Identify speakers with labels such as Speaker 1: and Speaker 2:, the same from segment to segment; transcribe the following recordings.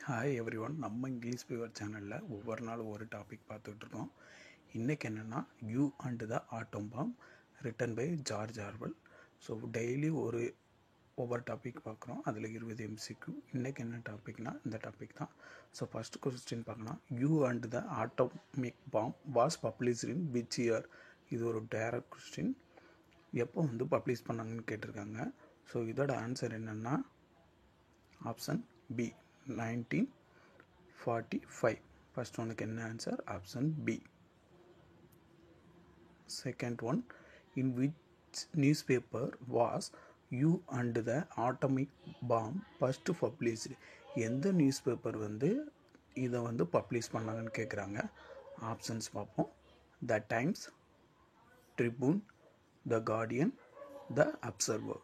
Speaker 1: Hi everyone. நம்ம English favour சேனலில் ஒவ்வொரு நாள் ஒரு டாபிக் பார்த்துட்ருக்கோம். இன்றைக்கி என்னென்னா you and the atom bomb written by George Orwell. So daily ஒவ்வொரு டாபிக் பார்க்குறோம். அதில் 20 MCQ. இன்றைக்கி என்ன டாபிக்னால் இந்த டாபிக் தான். ஸோ ஃபஸ்ட் கொஸ்டின் பார்க்கலாம். You and the atomic bomb was published in which year? இது ஒரு டைரக்ட் கொஸ்டின். எப்போ பப்ளிஷ் பண்ணாங்கன்னு கேட்டிருக்காங்க. ஸோ இதோட ஆன்சர் என்னென்னா ஆப்ஷன் பி 1945. First one என்ன answer? Option B. Second one, in which newspaper was You and the Atomic Bomb first published? எந்த news paper இதை பப்ளிஷ் பண்ணாங்கன்னு கேட்குறாங்க. ஆப்ஷன்ஸ் பார்ப்போம். The Times, Tribune, the Guardian, the Observer.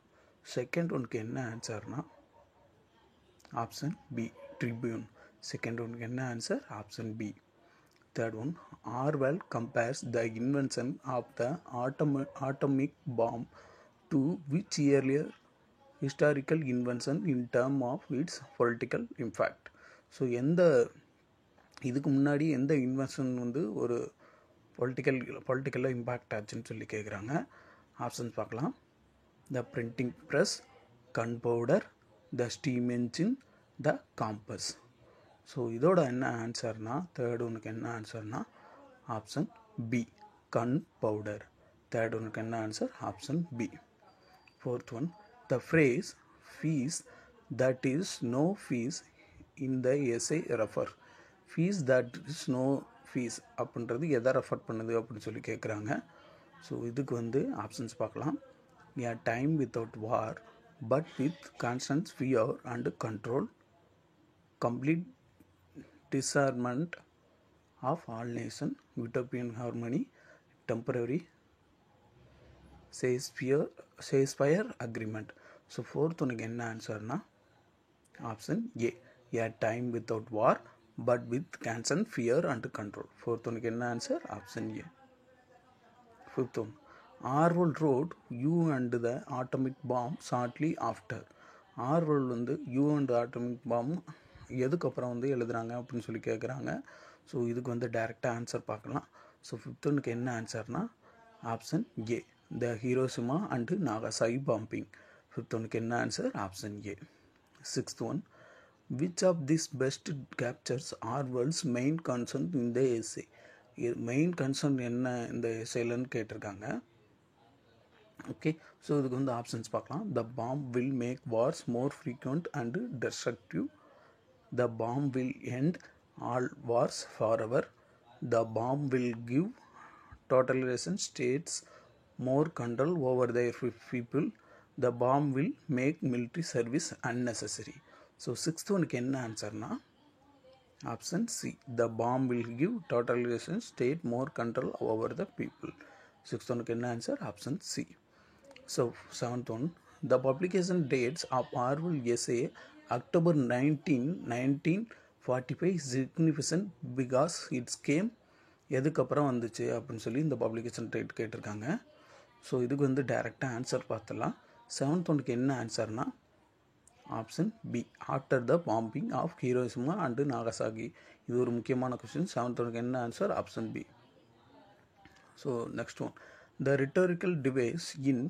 Speaker 1: Second ஒனுக்கு என்ன ஆன்சர்னா option B Tribune. Second ஒனுக்கு என்ன answer? Option B. Third one, Orwell compares the invention of the atomic bomb to which earlier historical invention in term of its political impact. So இதுக்கு முன்னாடி எந்த invention ஒரு பொலிட்டிக்கலாக இம்பேக்ட் ஆச்சுன்னு சொல்லி கேட்குறாங்க. ஆப்ஷன்ஸ் பார்க்கலாம். The printing press, gunpowder, the steam engine, the compass. So இதோட என்ன ஆன்சர்னா தேர்ட் ஒனுக்கு என்ன ஆன்சர்னா option B gunpowder. Third ஒனுக்கு என்ன answer? Option B. Fourth one, the phrase peace that is no peace in the essay refer. Peace that is no peace அப்படின்றது எதை ரெஃபர் பண்ணுது அப்படின்னு சொல்லி கேட்குறாங்க. ஸோ இதுக்கு ஆப்ஷன்ஸ் பார்க்கலாம். A time without war but with constant fear and control, complete disarmament of all nations, utopian harmony, temporary ceasefire agreement. So fourth உனக்கு என்ன ஆன்சர்னா option A A time without war but with constant fear and control. Fourth உனக்கு என்ன answer? Option A. Fifth one, Orwell wrote You and the Atomic Bomb shortly after. Orwell you and atomic bomb எதுக்கப்புறம் எழுதுகிறாங்க அப்படின்னு சொல்லி கேட்குறாங்க. So இதுக்கு டைரெக்டாக answer பார்க்கலாம். ஸோ ஃபிஃப்த் ஒனுக்கு என்ன ஆன்சர்னா option A the Hiroshima and Nagasaki bombing. Fifth ஒனுக்கு என்ன answer? Option A. Sixth one, which of this best captures Orwell's main concern in the essay. Main concern என்ன இந்த எஸ்ஏலன்னு கேட்டிருக்காங்க. ஓகே, ஸோ இதுக்கு ஆப்ஷன்ஸ் பார்க்கலாம். The bomb will make wars more frequent and destructive. The bomb will end all wars forever. The bomb will give totalisation states more control over their people. The bomb will make military service unnecessary. So sixth ஒனுக்கு என்ன ஆன்சர்னா option C the bomb will give totalisation state more control over the people. Sixth ஒனுக்கு என்ன answer? Option C. So seventh one, the publication dates of Orwell essay October 19, 1945 significant because it came எதுக்கப்புறம் வந்துச்சு அப்படின்னு சொல்லி இந்த publication date கேட்டிருக்காங்க. So இதுக்கு டைரெக்டாக answer பார்த்துடலாம். செவன்த் ஒனுக்கு என்ன ஆன்சர்னா option B after the bombing of Hiroshima and Nagasaki. இது ஒரு முக்கியமான கொஸ்டின். செவன்த் ஒனுக்கு என்ன answer? Option B. So next one, the rhetorical device in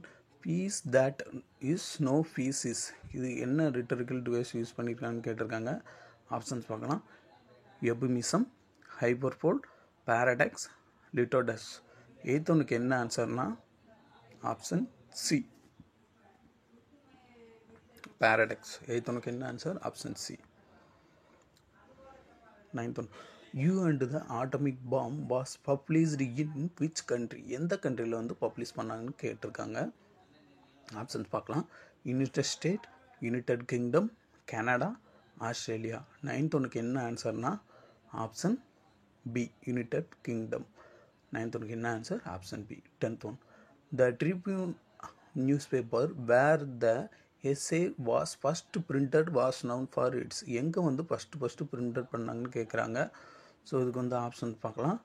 Speaker 1: peace that is no peace is. இது என்ன ரிட்டோரிக்கல் டிவைஸ் யூஸ் பண்ணியிருக்காங்கன்னு கேட்டிருக்காங்க. ஆப்ஷன்ஸ் பார்க்கலாம். எபுமிசம், ஹைபர்போல், பாரடாக்ஸ், லிட்டோடஸ். எய்த் ஒனுக்கு என்ன ஆன்சர்னா ஆப்ஷன் சி பாரடாக்ஸ். எய்த் ஒனுக்கு என்ன answer? Option C. Ninth one, you and the atomic bomb was published in which country. எந்த கண்ட்ரியில் பப்ளிஷ் பண்ணாங்கன்னு கேட்டிருக்காங்க. ஆப்ஷன்ஸ் பார்க்கலாம். United State, United Kingdom, Canada, Australia. Ninth ஒனுக்கு என்ன ஆன்சர்னா option B United Kingdom. Ninth ஒனுக்கு என்ன answer? Option B. Tenth one, the Tribune news paper where the essay was first printed was known for its. எங்கே first printed பண்ணாங்கன்னு கேட்குறாங்க. So இதுக்கு option பார்க்கலாம்.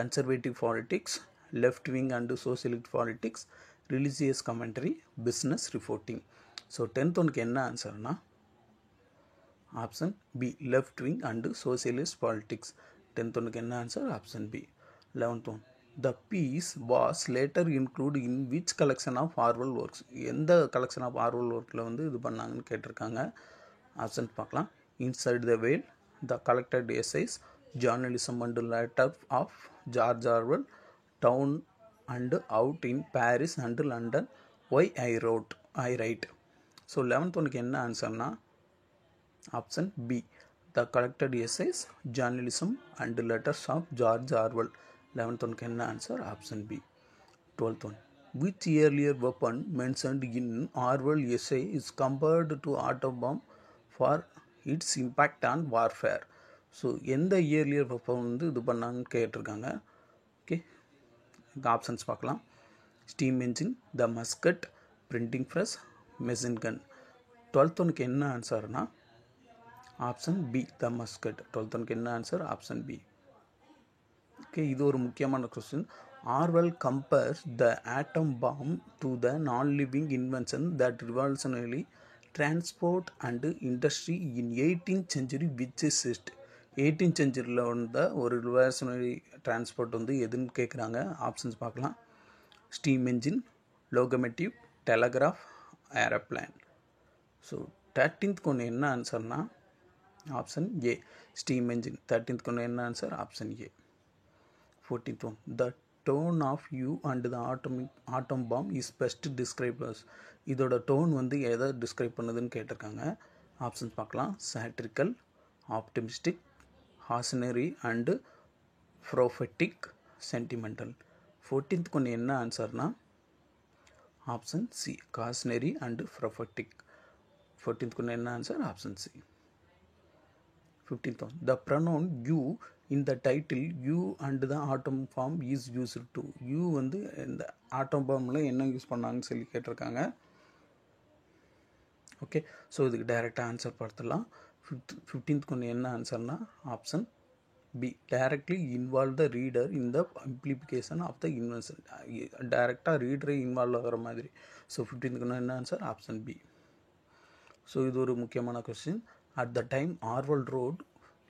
Speaker 1: Conservative politics, left wing and socialist politics, religious commentary, business reporting. So 10th ஒனுக்கு என்ன ஆன்சர்னா option B left wing and socialist politics. 10th ஒன்றுக்கு என்ன answer? Option B. 11th one the piece was later include in which collection of Orwell works. எந்த collection of Orwell ஒர்க்கில் வந்து இது பண்ணாங்கன்னு கேட்டிருக்காங்க. ஆப்ஷன் பார்க்கலாம். Inside the whale, the collected essays, journalism and letter of George Orwell, down and out in Paris and London, why I write. So 11th ஒன்றுக்கு என்ன ஆன்சர்னா option B the collected essays, journalism and letters of George Orwell. 11th ஒன்றுக்கு என்ன answer? Option B. 12th one which earlier weapon mentioned in Orwell essay is compared to atom bomb for its impact on warfare. So எந்த earlier weapon வந்து இது பண்ணாங்கன்னு கேட்டிருக்காங்க. Okay, options பார்க்கலாம். Steam engine, the musket, printing press, machine gun. 12th ஒன்றுக்கு என்ன ஆன்சர்னா option B the musket. 12th ஒன்றுக்கு என்ன ஆன்சர்? Option B. ஓகே, இது ஒரு முக்கியமான question. Orwell compares the atom bomb to the non living invention that revolutionary transport and industry in 18th century which is it. 18th centuryயில் வந்த ஒரு revolutionary transport வந்து எதுன்னு கேட்குறாங்க. ஆப்ஷன்ஸ் பார்க்கலாம். Steam engine, locomotive, telegraph, aeroplane. So 13th ஒன்று என்ன ஆன்சர்னா option A steam engine. 13th ஒன்று என்ன answer? Option A. 14th one the tone of you and the atom bomb is best டிஸ்கிரைபர்ஸ். இதோட டோன் வந்து எதை டிஸ்கிரைப் பண்ணுதுன்னு கேட்டிருக்காங்க. ஆப்ஷன்ஸ் பார்க்கலாம். Satirical, optimistic, visionary and prophetic, sentimental. 14th ஒன்று என்ன ஆன்சர்னா option C visionary and prophetic. 14th ஒன்று என்ன answer? Option C. 15th one the pronoun you in the title you and the atom bomb is used to. You வந்து இந்த ஆட்டம் பாம்பில் என்ன use பண்ணாங்கன்னு சொல்லி கேட்டிருக்காங்க. ஓகே, ஸோ இதுக்கு டைரெக்டாக ஆன்சர் பார்த்துடலாம். 15th ஒன்று என்ன ஆன்சர்னா option B directly involve the reader in the implication of the invention. டைரெக்டாக ரீடரை இன்வால்வ் ஆகிற மாதிரி. ஸோ 15th ஒன்று என்ன ஆன்சர்? Option B. ஸோ இது ஒரு முக்கியமான question. At the time Orwell wrote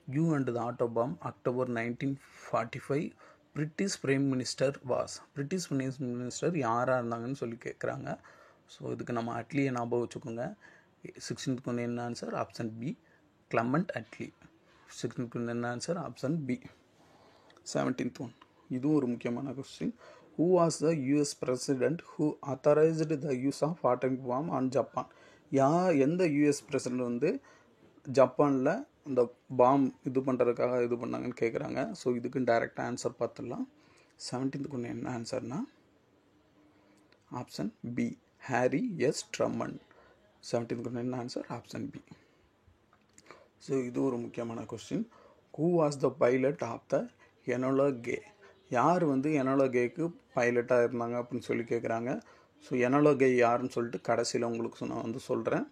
Speaker 1: you and the atom bomb October 1945 British prime minister was. British prime minister யாராக இருந்தாங்கன்னு சொல்லி கேட்குறாங்க. ஸோ இதுக்கு நம்ம அட்லியை ஞாபகம் வச்சுக்கோங்க. 16th ஒன்று என்ன answer? Option B Clement Attlee. 16th ஒன்று என்ன answer? Option B. 17th one இதுவும் ஒரு முக்கியமான question. Who was the US president who authorised the use of atom bomb on Japan. எந்த யூஎஸ் பிரசிடென்ட் வந்து ஜப்பானில் இந்த பாம் இது பண்ணுறதுக்காக இது பண்ணாங்கன்னு கேட்குறாங்க. ஸோ இதுக்கு டைரெக்டாக ஆன்சர் பார்த்துடலாம். 17th ஒன்று என்ன ஆன்சர்னா option B Harry S Truman. 17th ஒன்று என்ன ஆன்சர்? Option B. ஸோ இது ஒரு முக்கியமான question. Who was the pilot of the Enola Gay. யார் வந்து எனோலா கேக்கு பைலட்டாக இருந்தாங்க அப்படின்னு சொல்லி கேட்குறாங்க. ஸோ எனோலா கே யாருன்னு சொல்லிட்டு கடைசியில் உங்களுக்கு நான் வந்து சொல்கிறேன்.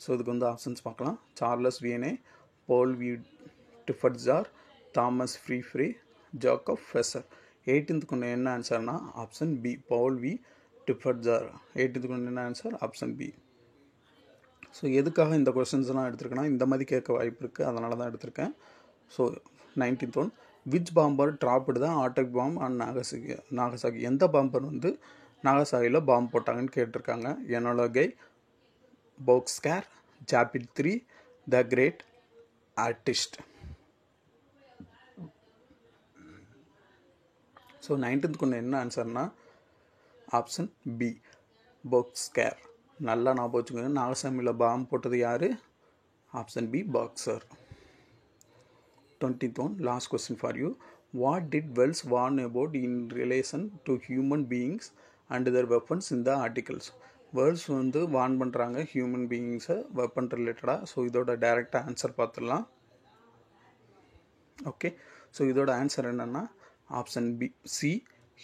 Speaker 1: ஸோ இதுக்கு வந்து ஆப்ஷன்ஸ் பார்க்கலாம். Charles Sweeney, Paul V Tibbets Jr, Thomas Ferebee, Jacob Beser. 18th ஒன்று என்ன ஆன்சர்னா option B Paul V Tibbets Jr. 18th ஒன்று என்ன ஆன்சர்? Option B. ஸோ எதுக்காக இந்த கொஸ்டின்ஸ்லாம் எடுத்திருக்கேன்னா இந்த மாதிரி கேட்க வாய்ப்பு இருக்குது, அதனால தான் எடுத்திருக்கேன். So 19th one which bomber dropped the atom bomb and Nagasaki. எந்த பாம்பர் வந்து நாகசாகியில் பாம்பு போட்டாங்கன்னு கேட்டிருக்காங்க. Enola Gay, Bockscar, Jabit 3, the Great Artiste. So 19th ஒன்று என்ன ஆன்சர்னா ஆப்ஷன் பி போக்ஸ்கேர். நல்லா ஞாபகம் வச்சுக்கோங்க. நாகசாமியில் பாம்பு போட்டது யார்? Option B Bockscar. 20th one last question for you. What did Wells warn about in relation to human beings and their weapons in the articles. Wells வந்து warn பண்ணுறாங்க ஹியூமன் பீயிங்ஸை weapon ரிலேட்டடாக. So இதோட டைரெக்டாக answer பார்த்துடலாம். Okay, so இதோட answer என்னென்னா option B C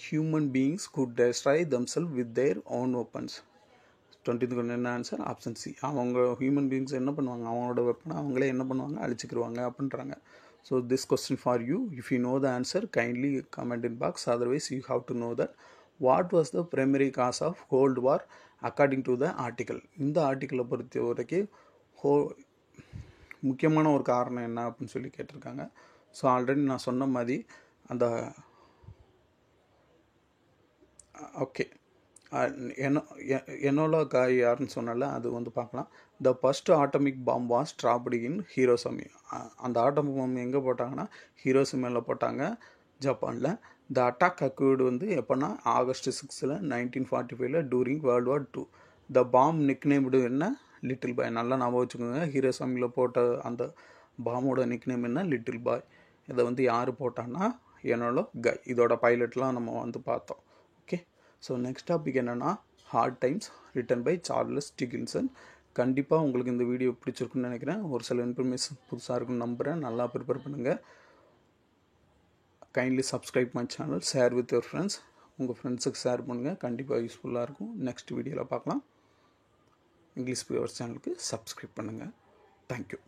Speaker 1: human beings could destroy themselves with their own weapons. 20th ஒன்று என்ன ஆன்சர்? Option C. அவங்க ஹியூமன் பீயிங்ஸ் என்ன பண்ணுவாங்க, அவங்களோட வெப்பனை அவங்களே என்ன பண்ணுவாங்க, அழிச்சிக்கிடுவாங்க அப்படின்றாங்க. So this question for you. If you know the answer kindly comment in box. Otherwise you have to know that what was the primary cause of cold war according to the article. இந்த ஆர்டிக்கலை பொறுத்த வரைக்கும் முக்கியமான ஒரு காரணம் என்ன அப்படின்னு சொல்லி கேட்டிருக்காங்க. ஸோ ஆல்ரெடி நான் சொன்ன மாதிரி அந்த ஓகே என்னோட காய் யாருன்னு சொன்னால அது வந்து பார்க்கலாம். The first atomic bomb was dropped in Hiroshima. அந்த ஆட்டமிக் பாம் எங்கே போட்டாங்கன்னா ஹீரோசமியில் போட்டாங்க, ஜப்பானில். த அட்டாக் அக்யூர்டு வந்து எப்போனா August 6, 1945 டூரிங் வேர்ல்டு வார் 2. த பாம் நிக்நேம்டு என்ன, லிட்டில் பாய். நல்லா ஞாபகம் வச்சுக்கோங்க, ஹீரோசமியில் போட்ட அந்த பாமோட நிக்நேம் என்ன, லிட்டில் பாய். இதை வந்து யார் போட்டான்னா என்னோட கை. இதோட பைலட்லாம் நம்ம வந்து பார்த்தோம். ஓகே, ஸோ நெக்ஸ்ட் டாபிக் என்னென்னா Hard Times written by Charles Dickinson. கண்டிப்பாக உங்களுக்கு இந்த வீடியோ பிடிச்சிருக்குன்னு நினைக்கிறேன். ஒரு சில இன்ஃபர்மேஷன் புதுசாக இருக்குன்னு நம்புகிறேன். நல்லா ப்ரிப்பேர் பண்ணுங்கள். Kindly subscribe my channel, share with your friends. உங்கள் ஃப்ரெண்ட்ஸுக்கு ஷேர் பண்ணுங்கள், கண்டிப்பாக யூஸ்ஃபுல்லாக இருக்கும். நெக்ஸ்ட் வீடியோவில் பார்க்கலாம். இங்கிலீஷ் பியூர் சேனலுக்கு சப்ஸ்கிரைப் பண்ணுங்கள். தேங்க்யூ.